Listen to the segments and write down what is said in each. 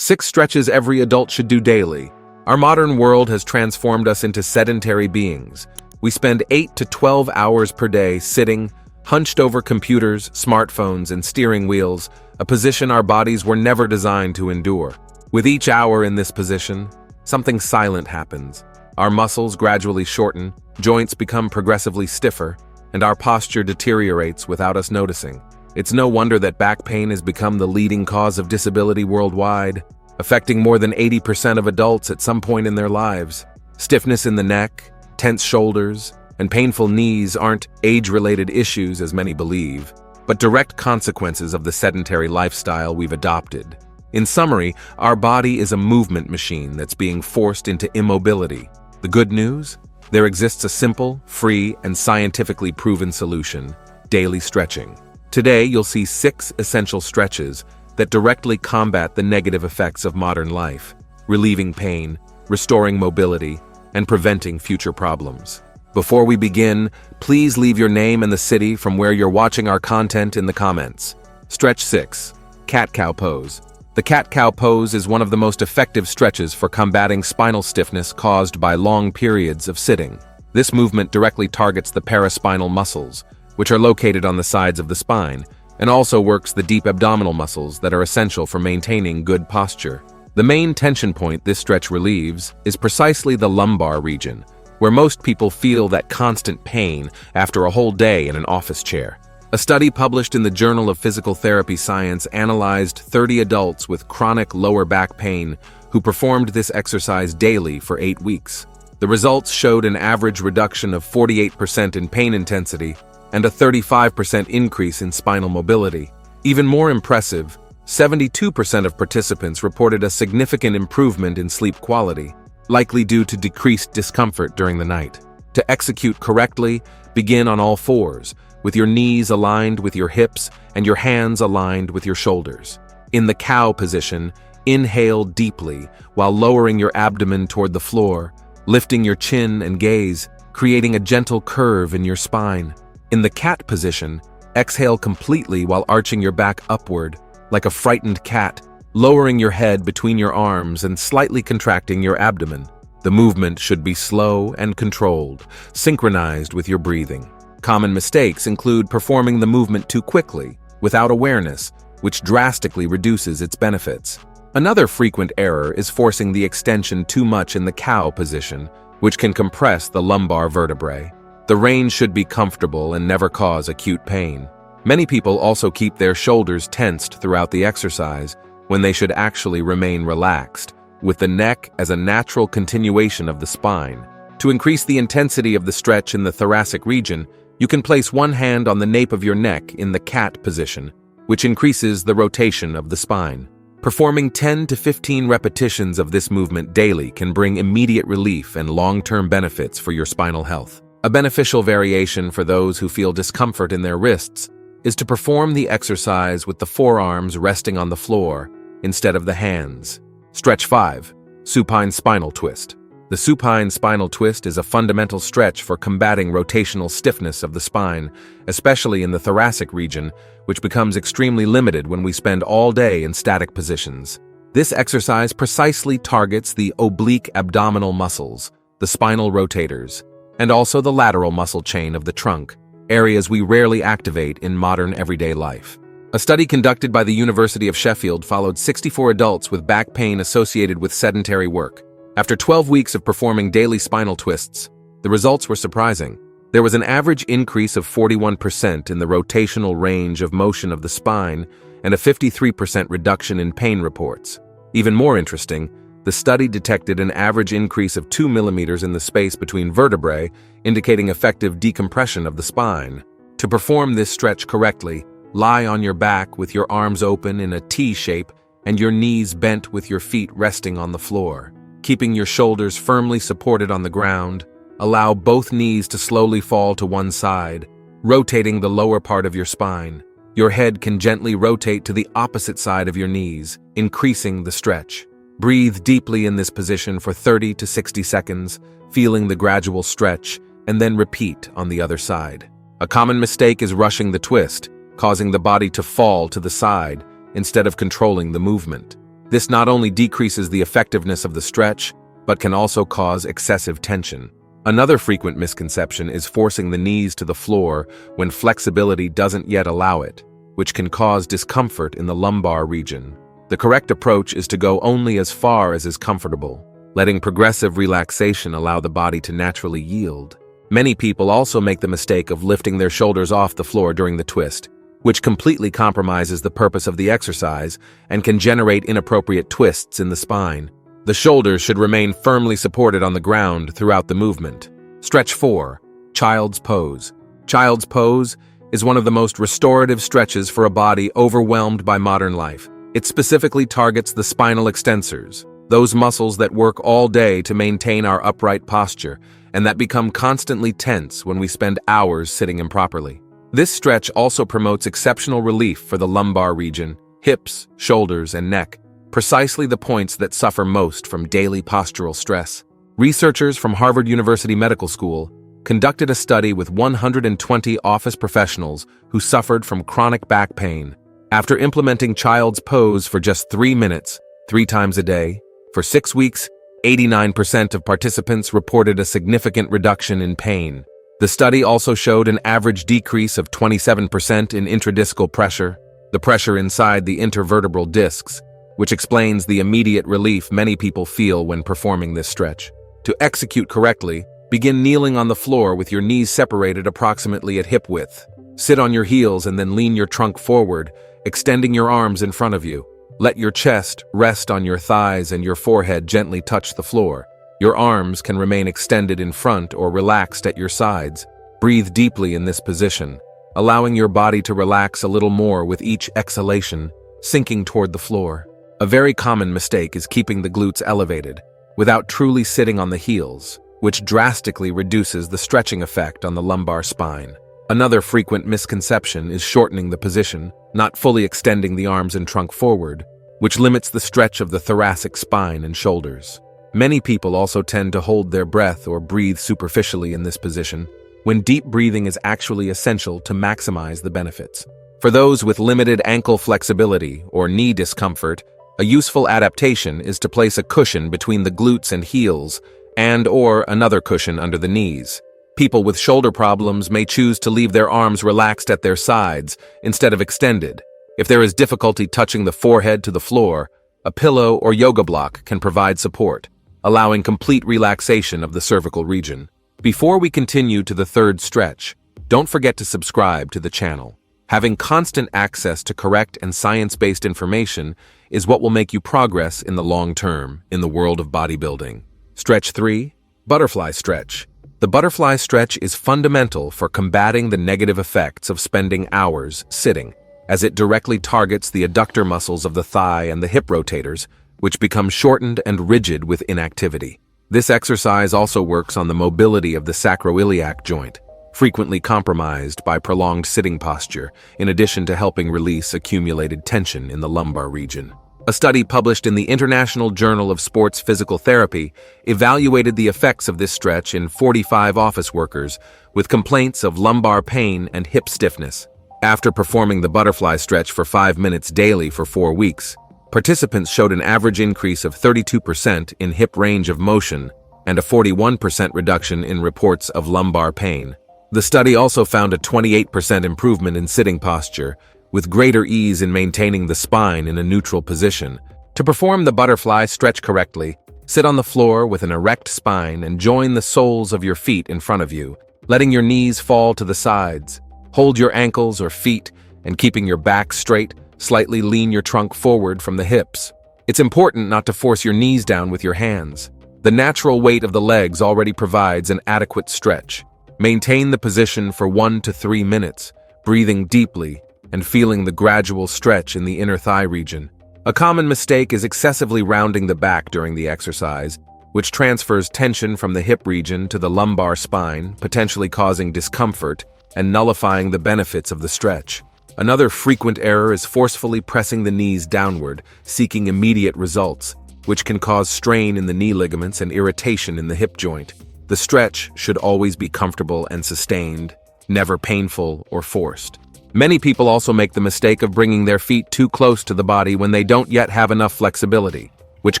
6 stretches every adult should do daily. Our modern world has transformed us into sedentary beings. We spend 8 to 12 hours per day sitting, hunched over computers, smartphones, and steering wheels, a position our bodies were never designed to endure. With each hour in this position, something silent happens. Our muscles gradually shorten, joints become progressively stiffer, and our posture deteriorates without us noticing. It's no wonder that back pain has become the leading cause of disability worldwide, affecting more than 80% of adults at some point in their lives. Stiffness in the neck, tense shoulders, and painful knees aren't age-related issues as many believe, but direct consequences of the sedentary lifestyle we've adopted. In summary, our body is a movement machine that's being forced into immobility. The good news? There exists a simple, free, and scientifically proven solution: daily stretching. Today, you'll see 6 essential stretches that directly combat the negative effects of modern life, relieving pain, restoring mobility, and preventing future problems. Before we begin, please leave your name and the city from where you're watching our content in the comments. Stretch 6. Cat-cow pose. The cat-cow pose is one of the most effective stretches for combating spinal stiffness caused by long periods of sitting. This movement directly targets the paraspinal muscles, which are located on the sides of the spine, and also works the deep abdominal muscles that are essential for maintaining good posture. The main tension point this stretch relieves is precisely the lumbar region, where most people feel that constant pain after a whole day in an office chair. A study published in the Journal of Physical Therapy Science analyzed 30 adults with chronic lower back pain who performed this exercise daily for 8 weeks. The results showed an average reduction of 48% in pain intensity and a 35% increase in spinal mobility. Even more impressive, 72% of participants reported a significant improvement in sleep quality, likely due to decreased discomfort during the night. To execute correctly, begin on all fours, with your knees aligned with your hips and your hands aligned with your shoulders. In the cow position, inhale deeply while lowering your abdomen toward the floor, lifting your chin and gaze, creating a gentle curve in your spine. In the cat position, exhale completely while arching your back upward, like a frightened cat, lowering your head between your arms and slightly contracting your abdomen. The movement should be slow and controlled, synchronized with your breathing. Common mistakes include performing the movement too quickly, without awareness, which drastically reduces its benefits. Another frequent error is forcing the extension too much in the cow position, which can compress the lumbar vertebrae. The range should be comfortable and never cause acute pain. Many people also keep their shoulders tensed throughout the exercise, when they should actually remain relaxed, with the neck as a natural continuation of the spine. To increase the intensity of the stretch in the thoracic region, you can place one hand on the nape of your neck in the cat position, which increases the rotation of the spine. Performing 10 to 15 repetitions of this movement daily can bring immediate relief and long-term benefits for your spinal health. A beneficial variation for those who feel discomfort in their wrists is to perform the exercise with the forearms resting on the floor instead of the hands. Stretch 5. Supine spinal twist. The supine spinal twist is a fundamental stretch for combating rotational stiffness of the spine, especially in the thoracic region, which becomes extremely limited when we spend all day in static positions. This exercise precisely targets the oblique abdominal muscles, the spinal rotators, and also the lateral muscle chain of the trunk, areas we rarely activate in modern everyday life. A study conducted by the University of Sheffield followed 64 adults with back pain associated with sedentary work. After 12 weeks of performing daily spinal twists, the results were surprising. There was an average increase of 41% in the rotational range of motion of the spine and a 53% reduction in pain reports. Even more interesting, the study detected an average increase of 2 millimeters in the space between vertebrae, indicating effective decompression of the spine. To perform this stretch correctly, lie on your back with your arms open in a T shape and your knees bent with your feet resting on the floor. Keeping your shoulders firmly supported on the ground, allow both knees to slowly fall to one side, rotating the lower part of your spine. Your head can gently rotate to the opposite side of your knees, increasing the stretch. Breathe deeply in this position for 30 to 60 seconds, feeling the gradual stretch, and then repeat on the other side. A common mistake is rushing the twist, causing the body to fall to the side instead of controlling the movement. This not only decreases the effectiveness of the stretch, but can also cause excessive tension. Another frequent misconception is forcing the knees to the floor when flexibility doesn't yet allow it, which can cause discomfort in the lumbar region. The correct approach is to go only as far as is comfortable, letting progressive relaxation allow the body to naturally yield. Many people also make the mistake of lifting their shoulders off the floor during the twist, which completely compromises the purpose of the exercise and can generate inappropriate twists in the spine. The shoulders should remain firmly supported on the ground throughout the movement. Stretch 4. Child's Pose. Child's pose is one of the most restorative stretches for a body overwhelmed by modern life. It specifically targets the spinal extensors, those muscles that work all day to maintain our upright posture and that become constantly tense when we spend hours sitting improperly. This stretch also promotes exceptional relief for the lumbar region, hips, shoulders, and neck, precisely the points that suffer most from daily postural stress. Researchers from Harvard University Medical School conducted a study with 120 office professionals who suffered from chronic back pain. After implementing Child's Pose for just 3 minutes, 3 times a day, for 6 weeks, 89% of participants reported a significant reduction in pain. The study also showed an average decrease of 27% in intradiscal pressure, the pressure inside the intervertebral discs, which explains the immediate relief many people feel when performing this stretch. To execute correctly, begin kneeling on the floor with your knees separated approximately at hip width. Sit on your heels and then lean your trunk forward, extending your arms in front of you. Let your chest rest on your thighs and your forehead gently touch the floor. Your arms can remain extended in front or relaxed at your sides. Breathe deeply in this position, allowing your body to relax a little more with each exhalation, sinking toward the floor. A very common mistake is keeping the glutes elevated, without truly sitting on the heels, which drastically reduces the stretching effect on the lumbar spine. Another frequent misconception is shortening the position, not fully extending the arms and trunk forward, which limits the stretch of the thoracic spine and shoulders. Many people also tend to hold their breath or breathe superficially in this position, when deep breathing is actually essential to maximize the benefits. For those with limited ankle flexibility or knee discomfort, a useful adaptation is to place a cushion between the glutes and heels and/or another cushion under the knees. People with shoulder problems may choose to leave their arms relaxed at their sides instead of extended. If there is difficulty touching the forehead to the floor, a pillow or yoga block can provide support, allowing complete relaxation of the cervical region. Before we continue to the third stretch, don't forget to subscribe to the channel. Having constant access to correct and science-based information is what will make you progress in the long term in the world of bodybuilding. Stretch 3. Butterfly Stretch. The butterfly stretch is fundamental for combating the negative effects of spending hours sitting, as it directly targets the adductor muscles of the thigh and the hip rotators, which become shortened and rigid with inactivity. This exercise also works on the mobility of the sacroiliac joint, frequently compromised by prolonged sitting posture, in addition to helping release accumulated tension in the lumbar region. A study published in the International Journal of Sports Physical Therapy evaluated the effects of this stretch in 45 office workers with complaints of lumbar pain and hip stiffness. After performing the butterfly stretch for 5 minutes daily for 4 weeks, participants showed an average increase of 32% in hip range of motion and a 41% reduction in reports of lumbar pain. The study also found a 28% improvement in sitting posture, with greater ease in maintaining the spine in a neutral position. To perform the butterfly stretch correctly, sit on the floor with an erect spine and join the soles of your feet in front of you, letting your knees fall to the sides. Hold your ankles or feet, and keeping your back straight, slightly lean your trunk forward from the hips. It's important not to force your knees down with your hands. The natural weight of the legs already provides an adequate stretch. Maintain the position for 1 to 3 minutes, breathing deeply and feeling the gradual stretch in the inner thigh region. A common mistake is excessively rounding the back during the exercise, which transfers tension from the hip region to the lumbar spine, potentially causing discomfort and nullifying the benefits of the stretch. Another frequent error is forcefully pressing the knees downward, seeking immediate results, which can cause strain in the knee ligaments and irritation in the hip joint. The stretch should always be comfortable and sustained, never painful or forced. Many people also make the mistake of bringing their feet too close to the body when they don't yet have enough flexibility, which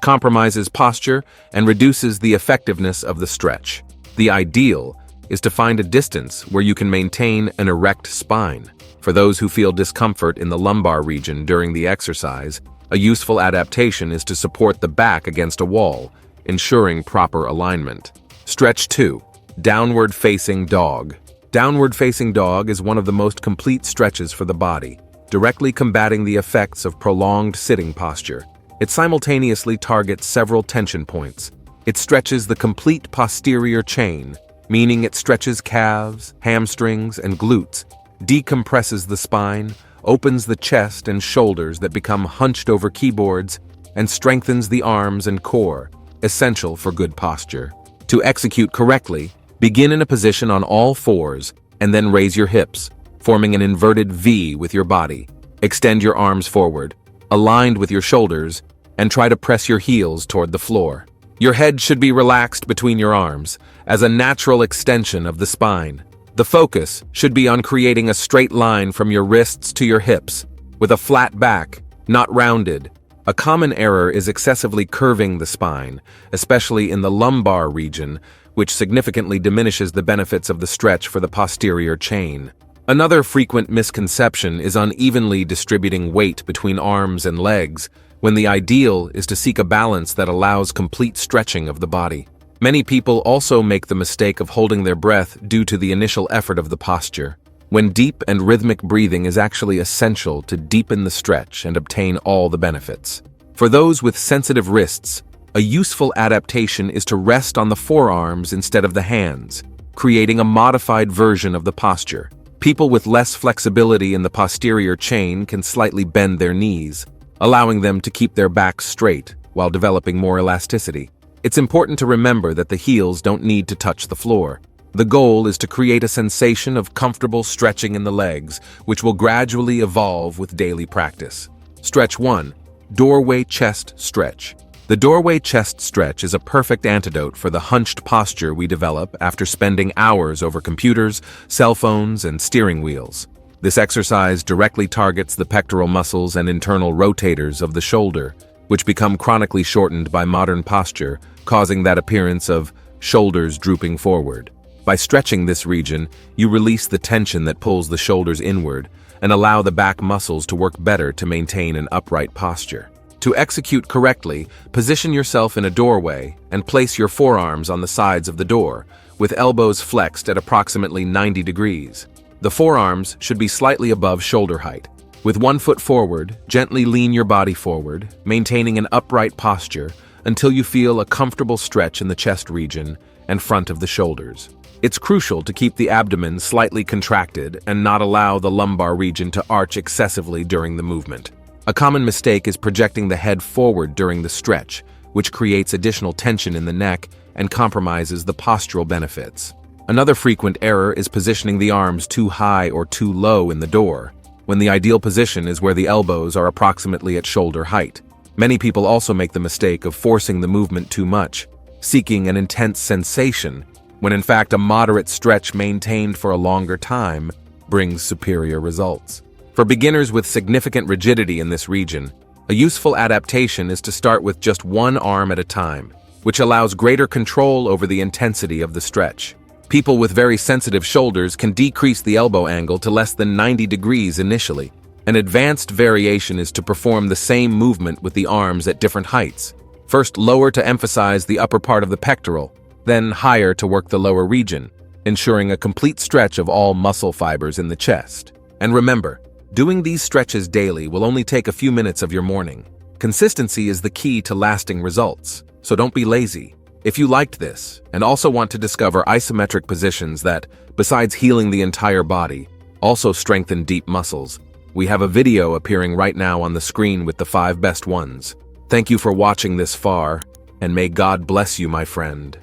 compromises posture and reduces the effectiveness of the stretch. The ideal is to find a distance where you can maintain an erect spine. For those who feel discomfort in the lumbar region during the exercise, a useful adaptation is to support the back against a wall, ensuring proper alignment. Stretch 2. Downward facing dog. Downward facing dog is one of the most complete stretches for the body, directly combating the effects of prolonged sitting posture. It simultaneously targets several tension points. It stretches the complete posterior chain, meaning it stretches calves, hamstrings, and glutes, decompresses the spine, opens the chest and shoulders that become hunched over keyboards, and strengthens the arms and core, essential for good posture. To execute correctly, begin in a position on all fours and then raise your hips, forming an inverted V with your body. Extend your arms forward, aligned with your shoulders, and try to press your heels toward the floor. Your head should be relaxed between your arms, as a natural extension of the spine. The focus should be on creating a straight line from your wrists to your hips, with a flat back, not rounded. A common error is excessively curving the spine, especially in the lumbar region, which significantly diminishes the benefits of the stretch for the posterior chain. Another frequent misconception is unevenly distributing weight between arms and legs, when the ideal is to seek a balance that allows complete stretching of the body. Many people also make the mistake of holding their breath due to the initial effort of the posture, when deep and rhythmic breathing is actually essential to deepen the stretch and obtain all the benefits. For those with sensitive wrists, a useful adaptation is to rest on the forearms instead of the hands, creating a modified version of the posture. People with less flexibility in the posterior chain can slightly bend their knees, allowing them to keep their backs straight while developing more elasticity. It's important to remember that the heels don't need to touch the floor. The goal is to create a sensation of comfortable stretching in the legs, which will gradually evolve with daily practice. Stretch 1. Doorway chest stretch. The doorway chest stretch is a perfect antidote for the hunched posture we develop after spending hours over computers, cell phones, and steering wheels. This exercise directly targets the pectoral muscles and internal rotators of the shoulder, which become chronically shortened by modern posture, causing that appearance of shoulders drooping forward. By stretching this region, you release the tension that pulls the shoulders inward and allow the back muscles to work better to maintain an upright posture. To execute correctly, position yourself in a doorway and place your forearms on the sides of the door, with elbows flexed at approximately 90 degrees. The forearms should be slightly above shoulder height. With one foot forward, gently lean your body forward, maintaining an upright posture until you feel a comfortable stretch in the chest region and front of the shoulders. It's crucial to keep the abdomen slightly contracted and not allow the lumbar region to arch excessively during the movement. A common mistake is projecting the head forward during the stretch, which creates additional tension in the neck and compromises the postural benefits. Another frequent error is positioning the arms too high or too low in the door, when the ideal position is where the elbows are approximately at shoulder height. Many people also make the mistake of forcing the movement too much, seeking an intense sensation, when in fact a moderate stretch maintained for a longer time brings superior results. For beginners with significant rigidity in this region, a useful adaptation is to start with just one arm at a time, which allows greater control over the intensity of the stretch. People with very sensitive shoulders can decrease the elbow angle to less than 90 degrees initially. An advanced variation is to perform the same movement with the arms at different heights. First lower to emphasize the upper part of the pectoral, then higher to work the lower region, ensuring a complete stretch of all muscle fibers in the chest. And remember, doing these stretches daily will only take a few minutes of your morning. Consistency is the key to lasting results, so don't be lazy. If you liked this, and also want to discover isometric positions that, besides healing the entire body, also strengthen deep muscles, we have a video appearing right now on the screen with the 5 best ones. Thank you for watching this far, and may God bless you, my friend.